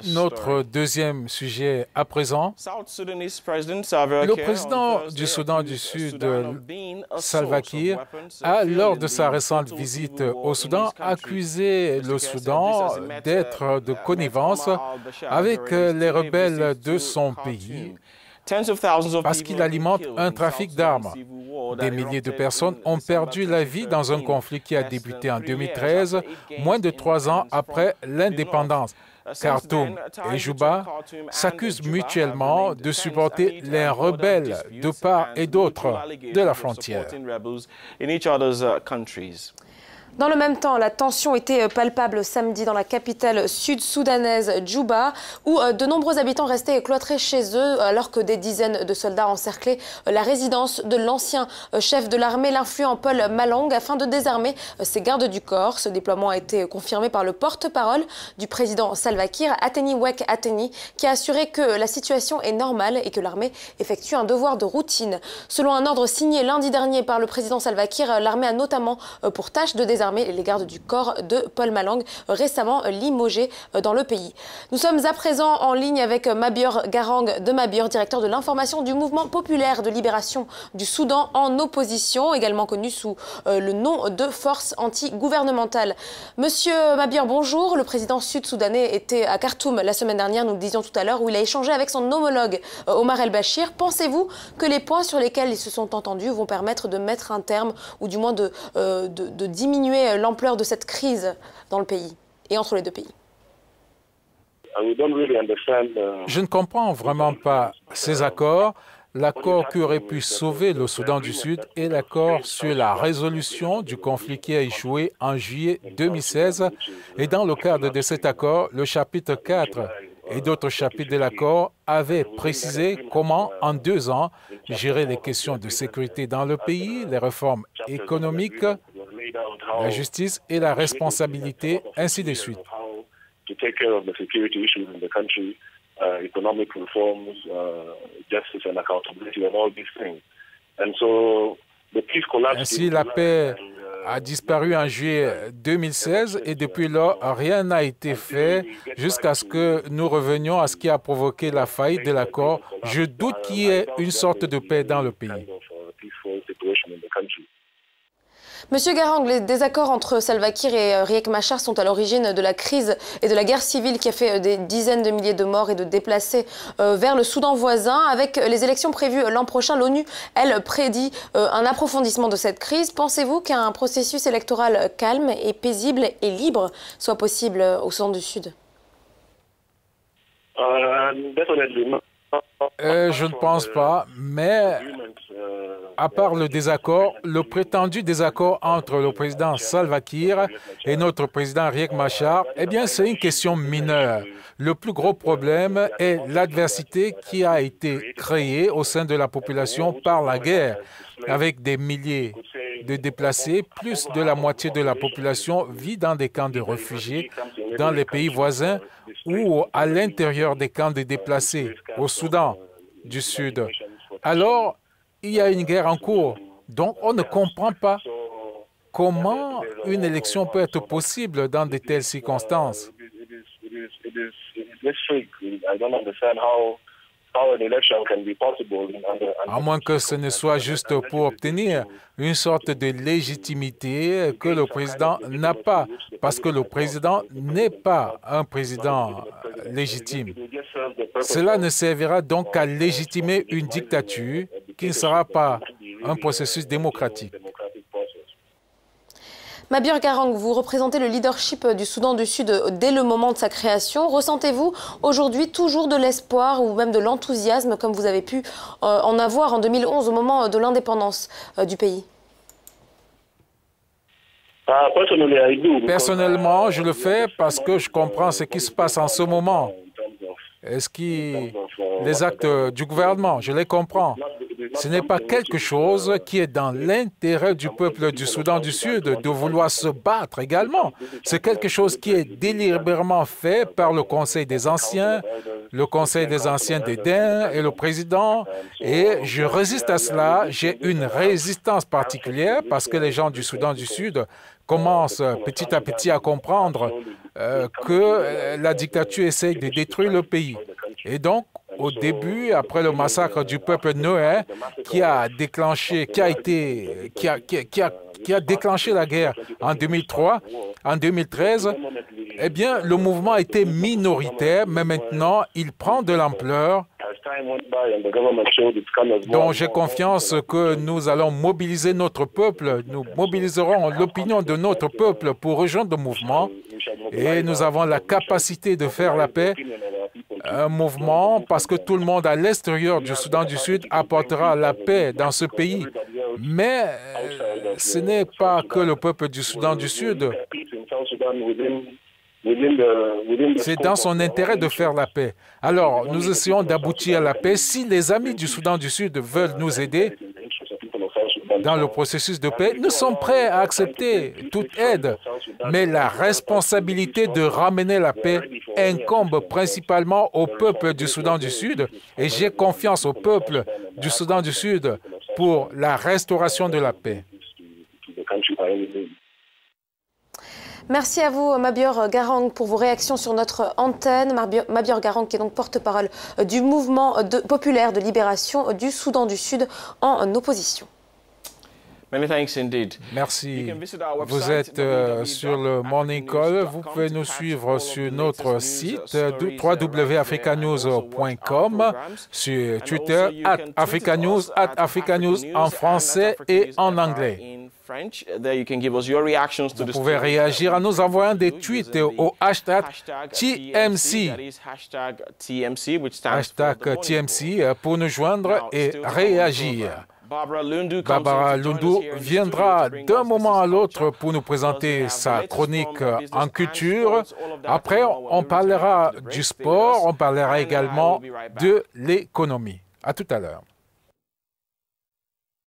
Notre deuxième sujet à présent. Le président du Soudan du Sud, Salva Kiir, a, lors de sa récente visite au Soudan, accusé le Soudan d'être de connivence avec les rebelles de son pays parce qu'il alimente un trafic d'armes. Des milliers de personnes ont perdu la vie dans un conflit qui a débuté en 2013, moins de 3 ans après l'indépendance. Khartoum et Juba s'accusent mutuellement de supporter les rebelles de part et d'autre de la frontière. Dans le même temps, la tension était palpable samedi dans la capitale sud-soudanaise, Djouba, où de nombreux habitants restaient cloîtrés chez eux alors que des dizaines de soldats encerclaient la résidence de l'ancien chef de l'armée, l'influent Paul Malong, afin de désarmer ses gardes du corps. Ce déploiement a été confirmé par le porte-parole du président Salva Kiir, Ateni Wek Ateni, qui a assuré que la situation est normale et que l'armée effectue un devoir de routine. Selon un ordre signé lundi dernier par le président Salva Kiir, l'armée a notamment pour tâche de désarmer les gardes du corps de Paul Malong, récemment limogé dans le pays. Nous sommes à présent en ligne avec Mabior Garang de Mabior, directeur de l'information du Mouvement populaire de libération du Soudan en opposition, également connu sous le nom de Force anti-gouvernementale. Monsieur Mabior, bonjour. Le président sud-soudanais était à Khartoum la semaine dernière, nous le disions tout à l'heure, où il a échangé avec son homologue Omar el-Bashir. Pensez-vous que les points sur lesquels ils se sont entendus vont permettre de mettre un terme, ou du moins de diminuer l'ampleur de cette crise dans le pays et entre les deux pays? Je ne comprends vraiment pas ces accords. L'accord qui aurait pu sauver le Soudan du Sud est l'accord sur la résolution du conflit qui a échoué en juillet 2016. Et dans le cadre de cet accord, le chapitre 4 et d'autres chapitres de l'accord avaient précisé comment, en 2 ans, gérer les questions de sécurité dans le pays, les réformes économiques, la justice et la responsabilité, ainsi de suite. Ainsi, la paix a disparu en juillet 2016 et depuis lors, rien n'a été fait jusqu'à ce que nous revenions à ce qui a provoqué la faillite de l'accord. Je doute qu'il y ait une sorte de paix dans le pays. Monsieur Garang, les désaccords entre Salva Kiir et Riek Machar sont à l'origine de la crise et de la guerre civile qui a fait des dizaines de milliers de morts et de déplacés vers le Soudan voisin. Avec les élections prévues l'an prochain, l'ONU, elle, prédit un approfondissement de cette crise. Pensez-vous qu'un processus électoral calme et paisible et libre soit possible au Soudan du Sud? Je ne pense pas, mais à part le désaccord, le prétendu désaccord entre le président Salva Kiir et notre président Riek Machar, eh bien, c'est une question mineure. Le plus gros problème est l'adversité qui a été créée au sein de la population par la guerre, avec des milliers de déplacés, plus de la moitié de la population vit dans des camps de réfugiés dans les pays voisins ou à l'intérieur des camps de déplacés au Soudan du Sud. Alors, il y a une guerre en cours. Donc, on ne comprend pas comment une élection peut être possible dans de telles circonstances. À moins que ce ne soit juste pour obtenir une sorte de légitimité que le président n'a pas, parce que le président n'est pas un président légitime. Cela ne servira donc qu'à légitimer une dictature qui ne sera pas un processus démocratique. Mabior Garang, vous représentez le leadership du Soudan du Sud dès le moment de sa création. Ressentez-vous aujourd'hui toujours de l'espoir ou même de l'enthousiasme comme vous avez pu en avoir en 2011 au moment de l'indépendance du pays? Personnellement, je le fais parce que je comprends ce qui se passe en ce moment. Les actes du gouvernement, je les comprends. Ce n'est pas quelque chose qui est dans l'intérêt du peuple du Soudan du Sud de vouloir se battre également. C'est quelque chose qui est délibérément fait par le Conseil des Anciens, le Conseil des Anciens d'Éden et le président. Et je résiste à cela. J'ai une résistance particulière parce que les gens du Soudan du Sud commence petit à petit à comprendre que la dictature essaye de détruire le pays. Et donc, au début, après le massacre du peuple Noé, qui a déclenché la guerre en 2003, en 2013, eh bien, le mouvement était minoritaire, mais maintenant, il prend de l'ampleur. Donc, j'ai confiance que nous allons mobiliser notre peuple, nous mobiliserons l'opinion de notre peuple pour rejoindre le mouvement et nous avons la capacité de faire la paix. Un mouvement parce que tout le monde à l'extérieur du Soudan du Sud apportera la paix dans ce pays. Mais ce n'est pas que le peuple du Soudan du Sud. C'est dans son intérêt de faire la paix. Alors, nous essayons d'aboutir à la paix. Si les amis du Soudan du Sud veulent nous aider dans le processus de paix, nous sommes prêts à accepter toute aide. Mais la responsabilité de ramener la paix incombe principalement au peuple du Soudan du Sud. Et j'ai confiance au peuple du Soudan du Sud pour la restauration de la paix. Merci à vous, Mabior Garang, pour vos réactions sur notre antenne. Mabior Garang, qui est donc porte-parole du mouvement populaire de libération du Soudan du Sud en opposition. Merci. Vous êtes sur le Morning Call. Vous pouvez nous suivre sur notre site www.africanews.com, sur Twitter @africanews, @africanews en français et en anglais. Vous pouvez réagir en nous envoyant des tweets au hashtag TMC. Hashtag TMC pour nous joindre et réagir. Barbara Lundu viendra d'un moment à l'autre pour nous présenter sa chronique en culture. Après, on parlera du sport, on parlera également de l'économie. À tout à l'heure.